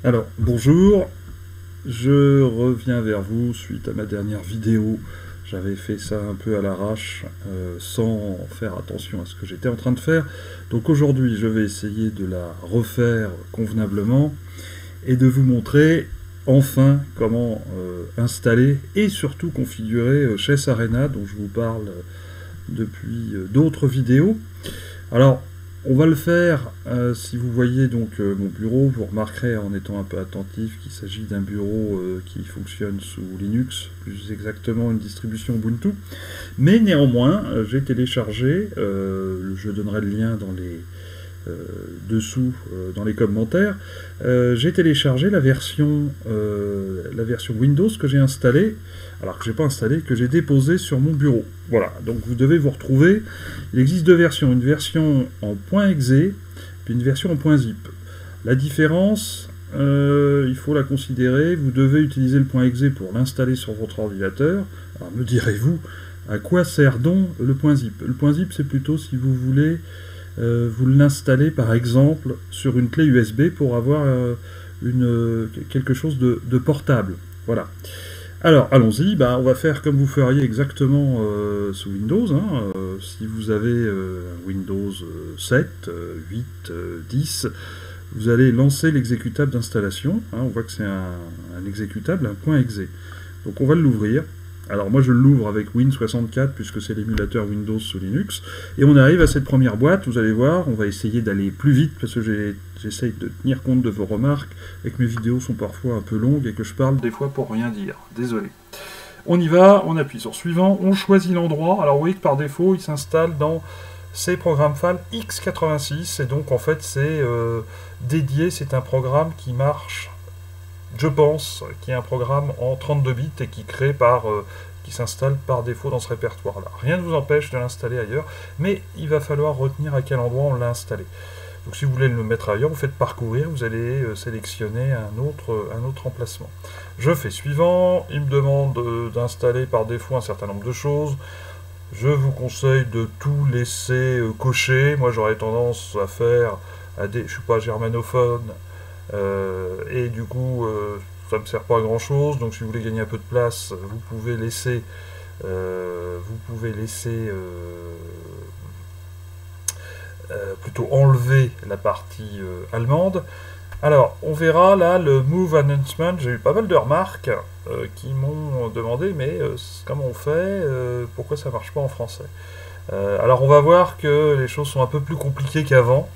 Alors, bonjour, je reviens vers vous suite à ma dernière vidéo. J'avais fait ça un peu à l'arrache, sans faire attention à ce que j'étais en train de faire. Donc aujourd'hui, je vais essayer de la refaire convenablement et de vous montrer enfin comment installer et surtout configurer Chess Arena, dont je vous parle depuis d'autres vidéos. Alors, on va le faire, si vous voyez donc mon bureau, vous remarquerez en étant un peu attentif qu'il s'agit d'un bureau qui fonctionne sous Linux, plus exactement une distribution Ubuntu. Mais néanmoins, j'ai téléchargé, je donnerai le lien dans les dessous dans les commentaires, j'ai téléchargé la version Windows que j'ai installée, alors que j'ai pas installé, que j'ai déposée sur mon bureau. Voilà, donc vous devez vous retrouver. Il existe deux versions, une version en .exe puis une version en .zip. La différence, il faut la considérer, vous devez utiliser le .exe pour l'installer sur votre ordinateur. Alors me direz-vous, à quoi sert donc le .zip? Le .zip, c'est plutôt si vous voulez vous l'installez par exemple sur une clé USB pour avoir quelque chose de portable. Voilà. Alors, allons-y, on va faire comme vous feriez exactement sous Windows. Si vous avez Windows 7, 8, 10, vous allez lancer l'exécutable d'installation. On voit que c'est un exécutable, un .exe. Donc on va l'ouvrir. Alors moi je l'ouvre avec Win64 puisque c'est l'émulateur Windows sous Linux. Et on arrive à cette première boîte, vous allez voir, on va essayer d'aller plus vite parce que j'essaye de tenir compte de vos remarques et que mes vidéos sont parfois un peu longues et que je parle des fois pour rien dire. Désolé. On y va, on appuie sur suivant, on choisit l'endroit. Alors vous voyez que par défaut il s'installe dans ces programmes files x86 et donc en fait c'est dédié, c'est un programme qui marche, je pense, qui est un programme en 32 bits et qui s'installe par défaut dans ce répertoire-là. Rien ne vous empêche de l'installer ailleurs, mais il va falloir retenir à quel endroit on l'a installé. Donc si vous voulez le mettre ailleurs, vous faites parcourir, vous allez sélectionner un autre emplacement. Je fais suivant, il me demande d'installer par défaut un certain nombre de choses. Je vous conseille de tout laisser cocher. Moi j'aurais tendance à faire, je suis pas germanophone, et du coup ça ne me sert pas à grand chose, donc si vous voulez gagner un peu de place, vous pouvez laisser plutôt enlever la partie allemande. Alors on verra là le Move Announcement, j'ai eu pas mal de remarques qui m'ont demandé mais comment on fait, pourquoi ça marche pas en français. Alors on va voir que les choses sont un peu plus compliquées qu'avant.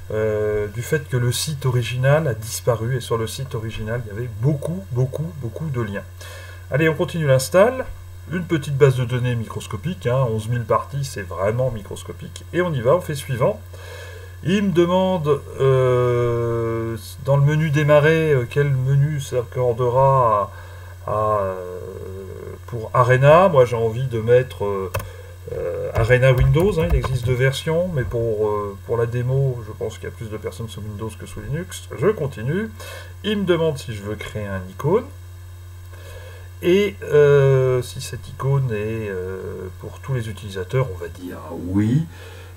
Du fait que le site original a disparu, et sur le site original il y avait beaucoup de liens. Allez, on continue l'install. Une petite base de données microscopique, 11 000 parties, c'est vraiment microscopique. Et on y va, on fait suivant. Il me demande dans le menu démarrer quel menu s'accordera pour Arena. Moi j'ai envie de mettre Arena Windows, il existe deux versions, mais pour la démo, je pense qu'il y a plus de personnes sous Windows que sous Linux. Je continue. Il me demande si je veux créer un icône. Et si cette icône est pour tous les utilisateurs, on va dire oui.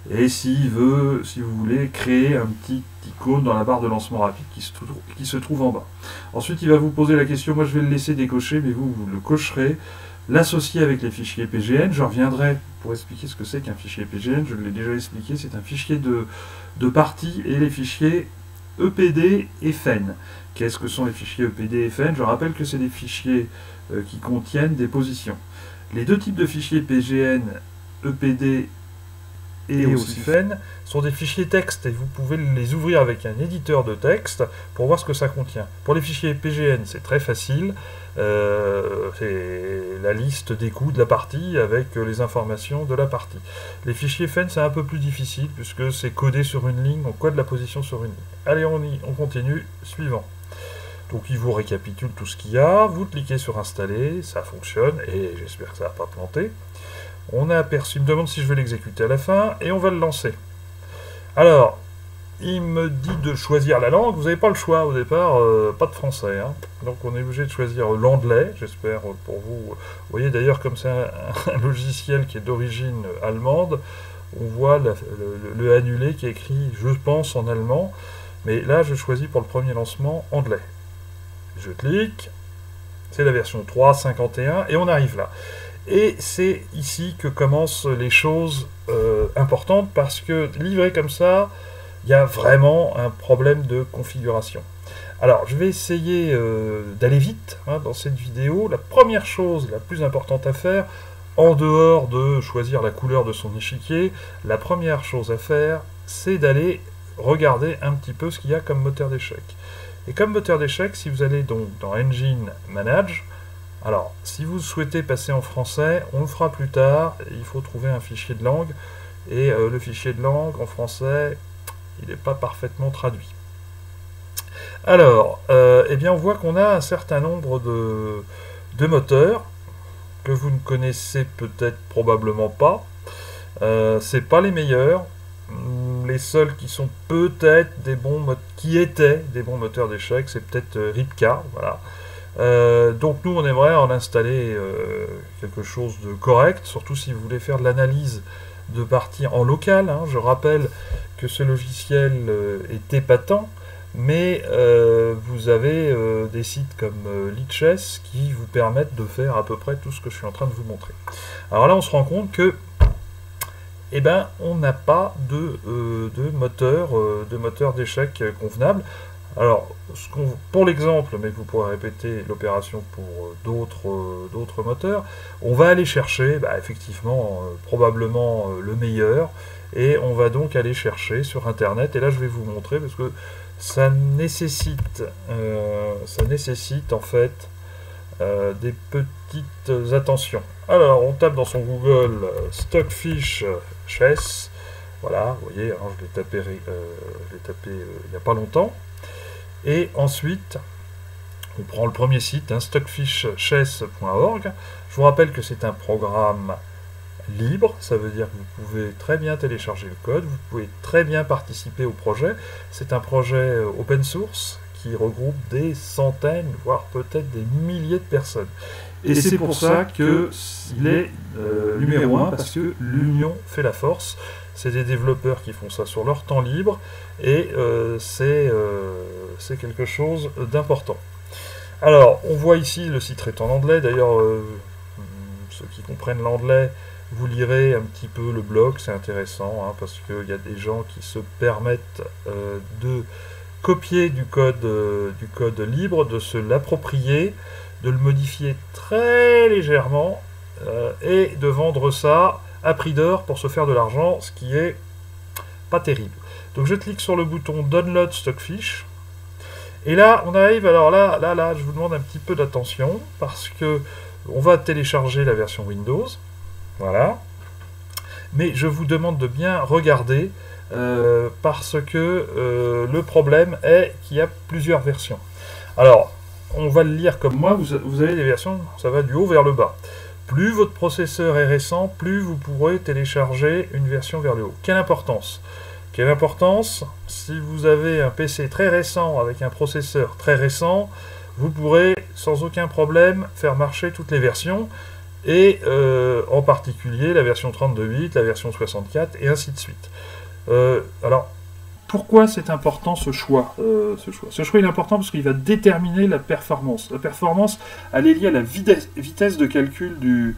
Et si vous voulez créer un petit icône dans la barre de lancement rapide qui se trouve en bas. Ensuite, il va vous poser la question, moi je vais le laisser décocher, mais vous le cocherez. L'associer avec les fichiers PGN, je reviendrai pour expliquer ce que c'est qu'un fichier PGN, je l'ai déjà expliqué, c'est un fichier de partie et les fichiers EPD et FEN. Qu'est-ce que sont les fichiers EPD et FEN? Je rappelle que c'est des fichiers qui contiennent des positions. Les deux types de fichiers PGN, EPD et aussi FEN, sont des fichiers texte et vous pouvez les ouvrir avec un éditeur de texte pour voir ce que ça contient. Pour les fichiers PGN, c'est très facile. C'est la liste des coûts de la partie avec les informations de la partie. Les fichiers FEN, c'est un peu plus difficile puisque c'est codé sur une ligne, on code la position sur une ligne. Allez, on continue, suivant. Donc il vous récapitule tout ce qu'il y a, vous cliquez sur installer, ça fonctionne et j'espère que ça ne va pas planter. On a aperçu, il me demande si je veux l'exécuter à la fin et on va le lancer. Alors, il me dit de choisir la langue, vous n'avez pas le choix au départ, pas de français. Donc on est obligé de choisir l'anglais, j'espère pour vous. Vous voyez d'ailleurs comme c'est un logiciel qui est d'origine allemande, on voit le annulé qui est écrit je pense en allemand, mais là je choisis pour le premier lancement anglais. Je clique, c'est la version 3.51, et on arrive là. Et c'est ici que commencent les choses importantes, parce que livré comme ça, il y a vraiment un problème de configuration. Alors, je vais essayer d'aller vite dans cette vidéo. La première chose, la plus importante à faire, en dehors de choisir la couleur de son échiquier, la première chose à faire, c'est d'aller regarder un petit peu ce qu'il y a comme moteur d'échecs. Et comme moteur d'échecs, si vous allez donc dans Engine Manage, alors, si vous souhaitez passer en français, on le fera plus tard, il faut trouver un fichier de langue, et le fichier de langue en français, il n'est pas parfaitement traduit. Alors, eh bien, on voit qu'on a un certain nombre de moteurs que vous ne connaissez peut-être probablement pas. C'est pas les meilleurs. Les seuls qui sont peut-être qui étaient des bons moteurs d'échecs, c'est peut-être Ripka, voilà. Donc nous, on aimerait en installer quelque chose de correct, surtout si vous voulez faire de l'analyse de parties en local. Je rappelle que ce logiciel est épatant, mais vous avez des sites comme Lichess qui vous permettent de faire à peu près tout ce que je suis en train de vous montrer. Alors là, on se rend compte que on n'a pas de moteur d'échecs convenable. Alors, pour l'exemple, mais vous pourrez répéter l'opération pour d'autres moteurs, on va aller chercher, effectivement, probablement le meilleur, et on va donc aller chercher sur Internet, et là je vais vous montrer, parce que ça nécessite en fait des petites attentions. Alors, on tape dans son Google Stockfish Chess, voilà, vous voyez, je l'ai tapé il n'y a pas longtemps. Et ensuite, on prend le premier site, stockfishchess.org. Je vous rappelle que c'est un programme libre, ça veut dire que vous pouvez très bien télécharger le code, vous pouvez très bien participer au projet. C'est un projet open source qui regroupe des centaines, voire peut-être des milliers de personnes. Et c'est pour ça qu'il est numéro 1, parce que l'union fait la force. C'est des développeurs qui font ça sur leur temps libre, et c'est quelque chose d'important. Alors, on voit ici, le site est en anglais, d'ailleurs, ceux qui comprennent l'anglais, vous lirez un petit peu le blog, c'est intéressant, parce qu'il y a des gens qui se permettent de copier du code libre, de se l'approprier, de le modifier très légèrement, et de vendre ça à prix d'or pour se faire de l'argent, ce qui est pas terrible. Donc je clique sur le bouton Download Stockfish, et là on arrive, alors là je vous demande un petit peu d'attention, parce que on va télécharger la version Windows, voilà, mais je vous demande de bien regarder, parce que le problème est qu'il y a plusieurs versions. Alors, on va le lire comme moi, vous avez des versions, ça va du haut vers le bas. Plus votre processeur est récent, plus vous pourrez télécharger une version vers le haut. Quelle importance? Quelle importance? Si vous avez un PC très récent avec un processeur très récent, vous pourrez sans aucun problème faire marcher toutes les versions, et en particulier la version 32 bits, la version 64, et ainsi de suite. Alors, pourquoi c'est important ce choix? Ce choix est important parce qu'il va déterminer la performance. La performance, elle est liée à la vitesse de calcul du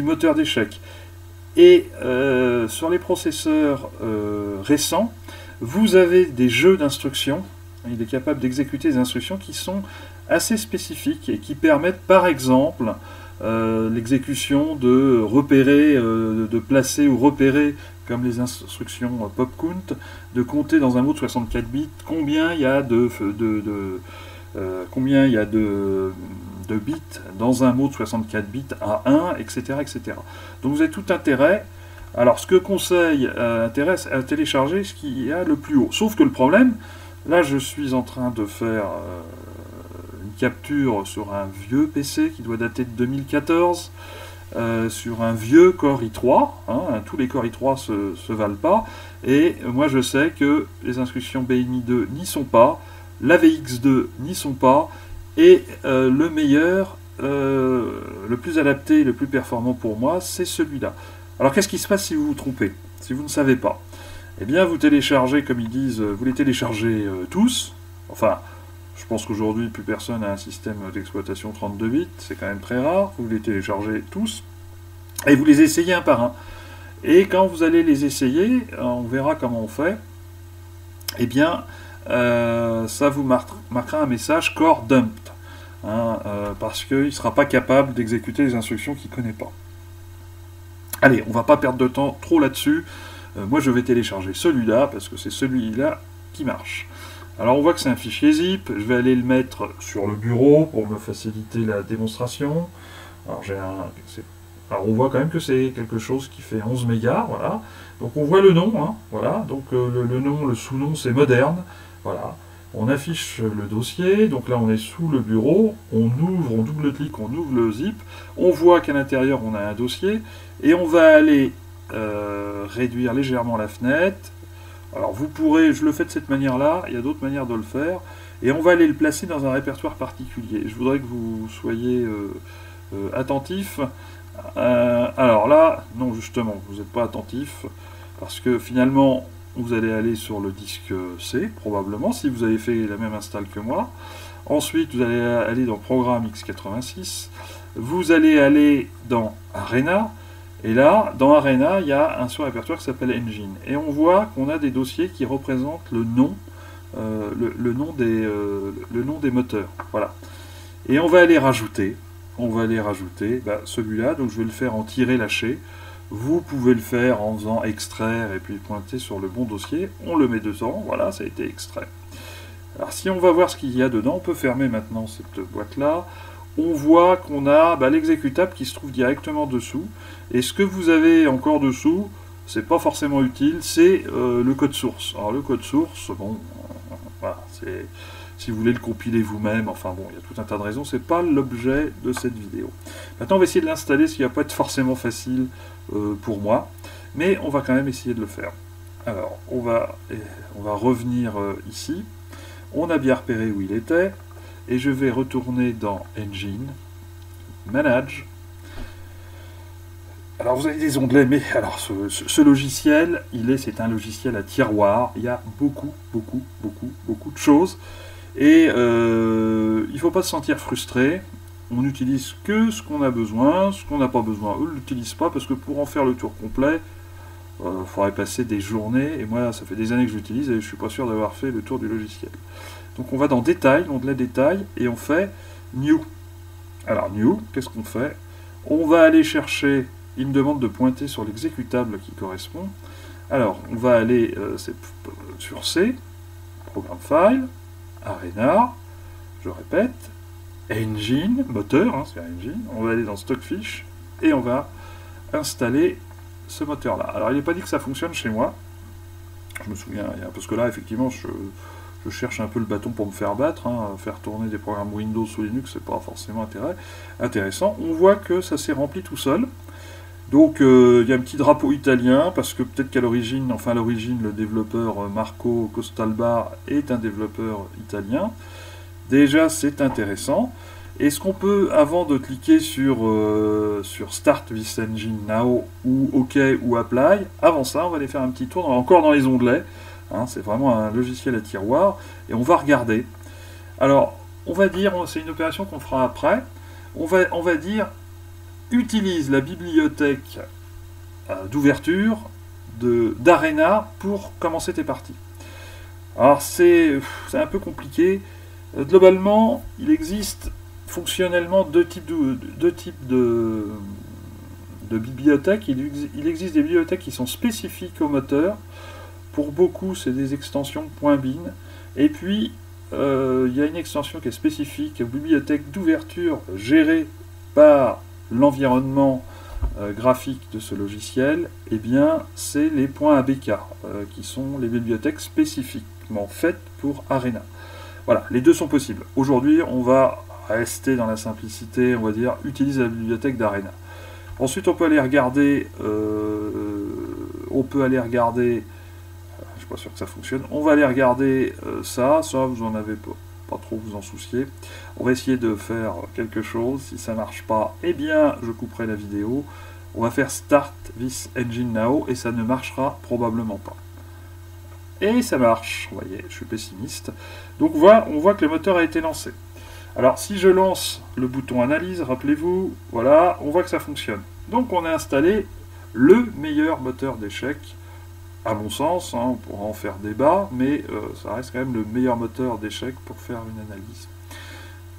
moteur d'échecs. Et sur les processeurs récents, vous avez des jeux d'instructions. Il est capable d'exécuter des instructions qui sont assez spécifiques et qui permettent par exemple l'exécution de repérer, de placer ou repérer, comme les instructions popcount, de compter dans un mot de 64 bits combien il y a de bits dans un mot de 64 bits à 1, etc., etc. Donc vous avez tout intérêt. Alors ce que conseille intéresse à télécharger ce qui est le plus haut. Sauf que le problème, là je suis en train de faire une capture sur un vieux PC qui doit dater de 2014, sur un vieux Core i3, tous les Core i3 se valent pas, et moi je sais que les instructions BMI2 n'y sont pas, la VX2 n'y sont pas, et le meilleur, le plus adapté, le plus performant pour moi, c'est celui-là. Alors qu'est-ce qui se passe si vous vous trompez, si vous ne savez pas? Eh bien vous téléchargez, comme ils disent, vous les téléchargez tous, enfin Je pense qu'aujourd'hui, plus personne n'a un système d'exploitation 32 bits, c'est quand même très rare. Vous les téléchargez tous, et vous les essayez un par un. Et quand vous allez les essayer, on verra comment on fait, eh bien, ça vous marquera un message core dumped, hein, parce qu'il ne sera pas capable d'exécuter les instructions qu'il ne connaît pas. Allez, on ne va pas perdre de temps trop là-dessus. Moi, je vais télécharger celui-là, parce que c'est celui-là qui marche. Alors, on voit que c'est un fichier zip. Je vais aller le mettre sur le bureau pour me faciliter la démonstration. Alors, on voit quand même que c'est quelque chose qui fait 11 mégas, voilà. Donc, on voit le nom, hein, voilà. Donc, le nom, le sous-nom, c'est moderne, voilà. On affiche le dossier, donc là, on est sous le bureau. On ouvre, on double-clique, on ouvre le zip. On voit qu'à l'intérieur, on a un dossier. Et on va aller réduire légèrement la fenêtre. Alors vous pourrez, je le fais de cette manière-là, il y a d'autres manières de le faire, et on va aller le placer dans un répertoire particulier. Je voudrais que vous soyez attentifs. Alors là, non justement, vous n'êtes pas attentifs, parce que finalement, vous allez aller sur le disque C, probablement, si vous avez fait la même install que moi. Ensuite, vous allez aller dans Programme x86, vous allez aller dans Arena. Et là, dans Arena, il y a un sous-répertoire qui s'appelle Engine. Et on voit qu'on a des dossiers qui représentent le nom, le nom des moteurs. Voilà. Et on va aller rajouter. Celui-là. Donc je vais le faire en tirer-lâcher. Vous pouvez le faire en faisant extraire et puis pointer sur le bon dossier. On le met dedans. Voilà, ça a été extrait. Alors si on va voir ce qu'il y a dedans, on peut fermer maintenant cette boîte-là. On voit qu'on a l'exécutable qui se trouve directement dessous. Et ce que vous avez encore dessous, c'est pas forcément utile, c'est le code source. Alors le code source, bon, voilà, c'est si vous voulez le compiler vous-même, enfin bon, il y a tout un tas de raisons, c'est pas l'objet de cette vidéo. Maintenant on va essayer de l'installer, ce qui va pas être forcément facile pour moi, mais on va quand même essayer de le faire. Alors, on va revenir ici. On a bien repéré où il était. Et je vais retourner dans Engine, Manage. Alors vous avez des onglets, mais alors ce logiciel, c'est un logiciel à tiroir. Il y a beaucoup de choses. Et il ne faut pas se sentir frustré. On n'utilise que ce qu'on a besoin, ce qu'on n'a pas besoin. Eux ne l'utilisent pas parce que pour en faire le tour complet, il faudrait passer des journées. Et moi, ça fait des années que je l'utilise et je ne suis pas sûr d'avoir fait le tour du logiciel. Donc on va dans Détail, onglet Détail, et on fait New. Alors New, qu'est-ce qu'on fait? On va aller chercher, il me demande de pointer sur l'exécutable qui correspond. Alors on va aller sur C, Programme File, Arena, je répète, Engine, moteur, hein, c'est un Engine. On va aller dans Stockfish, et on va installer ce moteur-là. Alors il n'est pas dit que ça fonctionne chez moi. Je me souviens, parce que là effectivement je cherche un peu le bâton pour me faire battre, hein. Faire tourner des programmes Windows sous Linux, c'est pas forcément intéressant. On voit que ça s'est rempli tout seul. Donc il y a un petit drapeau italien, parce que peut-être qu'à l'origine, le développeur Marco Costalba est un développeur italien. Déjà, c'est intéressant. Et ce qu'on peut, avant de cliquer sur Start this engine now, ou OK, ou Apply, avant ça, on va aller faire un petit tour, encore dans les onglets. Hein, c'est vraiment un logiciel à tiroir, et on va regarder. Alors, on va dire, c'est une opération qu'on fera après, on va dire, utilise la bibliothèque d'ouverture d'Arena pour commencer tes parties. Alors, c'est un peu compliqué. Globalement, il existe fonctionnellement deux types de bibliothèques. Il existe des bibliothèques qui sont spécifiques au moteur. Pour beaucoup, c'est des extensions .bin. Et puis, il y a une extension qui est spécifique aux bibliothèques d'ouverture gérées par l'environnement graphique de ce logiciel. Eh bien, c'est les .abk, qui sont les bibliothèques spécifiquement faites pour Arena. Voilà, les deux sont possibles. Aujourd'hui, on va rester dans la simplicité, on va dire, utilise la bibliothèque d'Arena. Ensuite, on peut aller regarder, je suis pas sûr que ça fonctionne. On va aller regarder ça vous en avez pas trop vous en soucier. On va essayer de faire quelque chose. Si ça marche pas, eh bien, je couperai la vidéo. On va faire Start this engine now et ça ne marchera probablement pas. Et ça marche, vous voyez, je suis pessimiste. Donc on voit que le moteur a été lancé. Alors si je lance le bouton analyse, rappelez-vous, voilà, on voit que ça fonctionne. Donc on a installé le meilleur moteur d'échecs, à mon sens, hein, on pourra en faire débat, mais ça reste quand même le meilleur moteur d'échecs pour faire une analyse.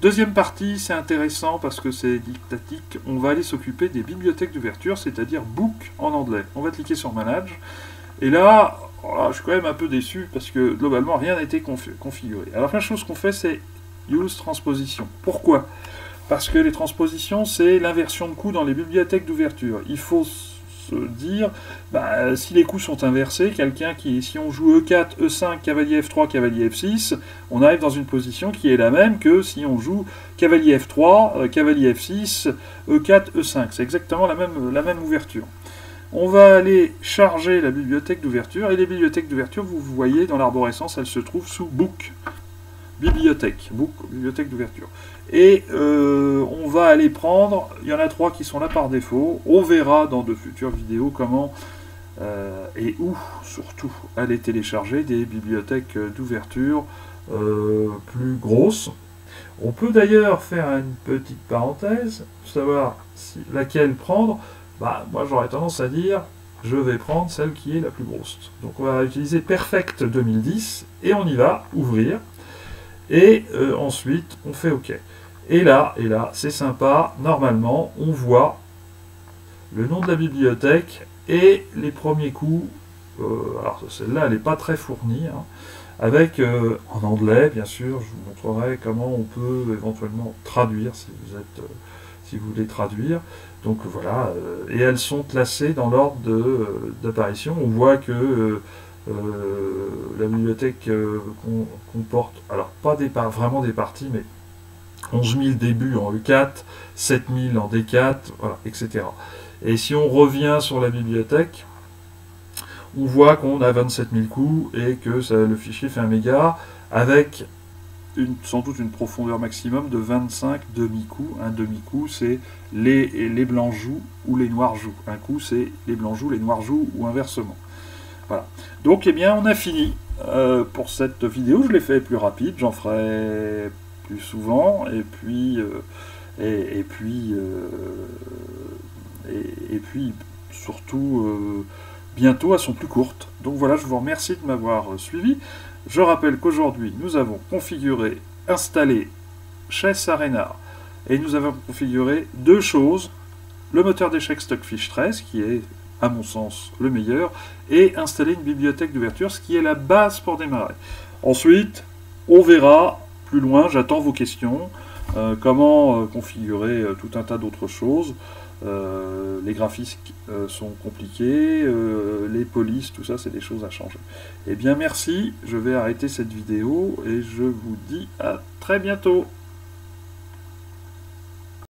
Deuxième partie, c'est intéressant parce que c'est dictatique, on va aller s'occuper des bibliothèques d'ouverture, c'est-à-dire book en anglais. On va cliquer sur Manage, et là, voilà, je suis quand même un peu déçu parce que globalement rien n'a été configuré. Alors la première chose qu'on fait, c'est Use Transposition. Pourquoi? Parce que les transpositions, c'est l'inversion de coups dans les bibliothèques d'ouverture. Il faut se dire, si les coups sont inversés, si on joue E4, E5, cavalier F3, cavalier F6, on arrive dans une position qui est la même que si on joue cavalier F3, cavalier F6, E4, E5. C'est exactement la même ouverture. On va aller charger la bibliothèque d'ouverture, et les bibliothèques d'ouverture, vous voyez, dans l'arborescence, elles se trouvent sous Book, bibliothèque d'ouverture. Et on va aller prendre, il y en a 3 qui sont là par défaut, on verra dans de futures vidéos comment et où, surtout, aller télécharger des bibliothèques d'ouverture plus grosses. On peut d'ailleurs faire une petite parenthèse, savoir laquelle prendre. Moi j'aurais tendance à dire, je vais prendre celle qui est la plus grosse. Donc on va utiliser Perfect 2010, et on y va, ouvrir, et ensuite on fait OK. Et là c'est sympa, normalement on voit le nom de la bibliothèque et les premiers coups, alors celle-là elle n'est pas très fournie, hein, avec en anglais bien sûr, je vous montrerai comment on peut éventuellement traduire si vous voulez traduire. Donc voilà, et elles sont classées dans l'ordre d'apparition. On voit que la bibliothèque comporte, alors pas vraiment des parties, mais 11 000 débuts en E4, 7 000 en D4, voilà, etc. Et si on revient sur la bibliothèque, on voit qu'on a 27 000 coups et que le fichier fait 1 méga avec sans doute une profondeur maximum de 25 demi-coups. Un demi-coup, c'est les blancs jouent ou les noirs jouent. Un coup, c'est les blancs jouent, les noirs jouent ou inversement. Voilà. Donc, eh bien, on a fini pour cette vidéo. Je l'ai fait plus rapide, j'en ferai plus souvent. Et puis surtout, bientôt, elles sont plus courtes. Donc voilà, je vous remercie de m'avoir suivi. Je rappelle qu'aujourd'hui, nous avons configuré, installé Chess Arena, et nous avons configuré 2 choses, le moteur d'échecs Stockfish 13, qui est, à mon sens, le meilleur, et installer une bibliothèque d'ouverture, ce qui est la base pour démarrer. Ensuite, on verra plus loin, j'attends vos questions, comment configurer tout un tas d'autres choses. Les graphismes sont compliqués, les polices, tout ça, c'est des choses à changer. Eh bien, merci, je vais arrêter cette vidéo et je vous dis à très bientôt.